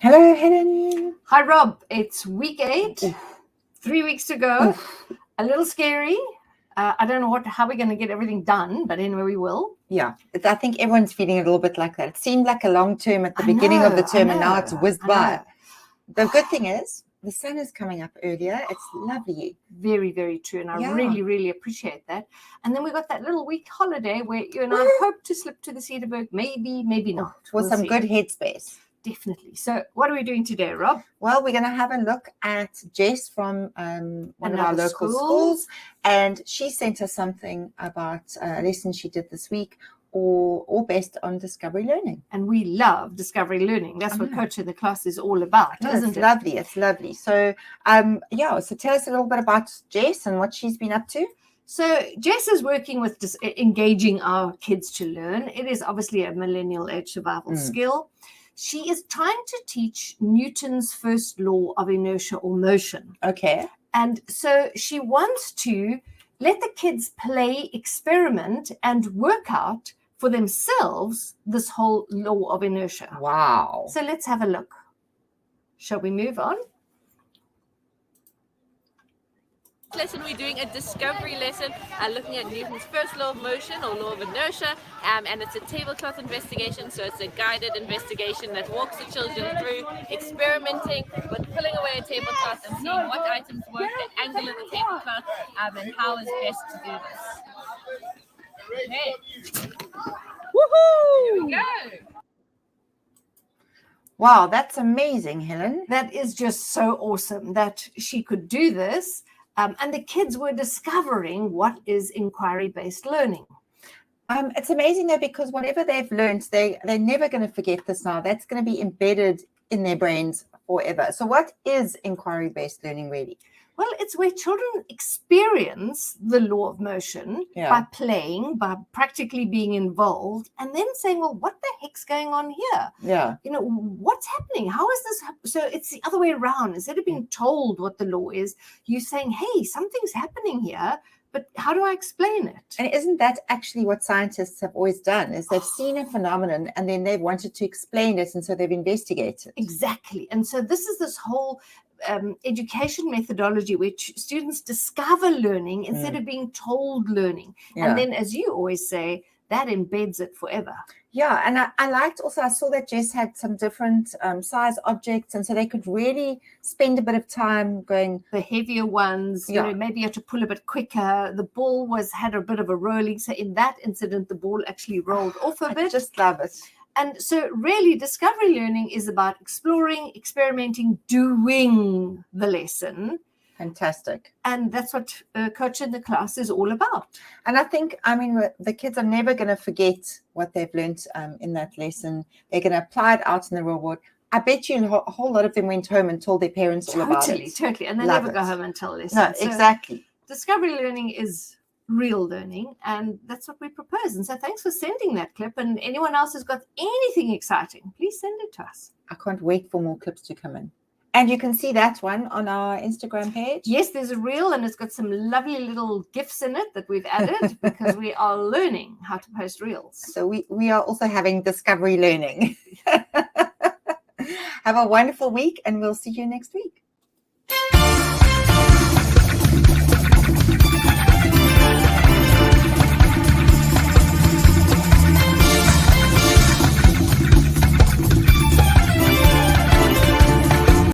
Hello, Helen. Hi, Rob. It's week 8, Oof. 3 weeks to go. Oof. A little scary. I don't know how we're going to get everything done, but anyway, we will. Yeah, I think everyone's feeling a little bit like that. It seemed like a long term at the beginning of the term, and now it's whizzed by. The good thing is the sun is coming up earlier. It's lovely. Very, very true. And I really, really appreciate that. And then we got that little week holiday where you and I hope to slip to the Cedarburg. Maybe not. For some good headspace. Definitely. So what are we doing today, Rob? Well, we're going to have a look at Jess from one of our local schools. And she sent us something about a lesson she did this week, all based on discovery learning. And we love discovery learning. That's what Coach in the Class is all about, isn't it? Lovely. It's lovely. So, so tell us a little bit about Jess and what she's been up to. So Jess is working with engaging our kids to learn. It is obviously a millennial age survival skill. She is trying to teach Newton's first law of inertia or motion. Okay. And so she wants to let the kids play, experiment, and work out for themselves this whole law of inertia. Wow. So let's have a look. Shall we move on? Lesson we're doing a discovery lesson looking at Newton's first law of motion or law of inertia, and it's a tablecloth investigation, so it's a guided investigation that walks the children through experimenting with pulling away a tablecloth and seeing what items work, the angle of the tablecloth, and how is best to do this. Okay. Woohoo! Here we go. Wow, that's amazing, Helen. That is just so awesome that she could do this. And the kids were discovering what is inquiry-based learning. It's amazing though, because whatever they've learned, they're never going to forget this now. That's going to be embedded in their brains forever. So what is inquiry-based learning really? Well, it's where children experience the law of motion by playing, by practically being involved, and then saying, well, what the heck's going on here? Yeah. You know, what's happening? How is this? So it's the other way around. Instead of being told what the law is, you're saying, hey, something's happening here, but how do I explain it? And isn't that actually what scientists have always done, is they've seen a phenomenon and then they've wanted to explain it, and so they've investigated. Exactly. And so this is this whole education methodology which students discover learning instead of being told learning. And then, as you always say, that embeds it forever. Yeah, and I liked also, I saw that Jess had some different size objects, and so they could really spend a bit of time going. The heavier ones, you know, maybe you have to pull a bit quicker. The ball had a bit of a rolling. So in that incident, the ball actually rolled off a bit. I just love it. And so really discovery learning is about exploring, experimenting, doing the lesson. Fantastic. And that's what Coach in the Class is all about. And I think, the kids are never going to forget what they've learned in that lesson. They're going to apply it out in the real world. I bet you a whole lot of them went home and told their parents all about it. Totally. And they never go home and tell lessons. No, exactly. Discovery learning is real learning, and that's what we propose. And so thanks for sending that clip, and anyone else who's got anything exciting, please send it to us. I can't wait for more clips to come in. And you can see that one on our Instagram page. Yes, there's a reel, and it's got some lovely little GIFs in it that we've added because we are learning how to post reels. So we are also having discovery learning. Have a wonderful week, and we'll see you next week.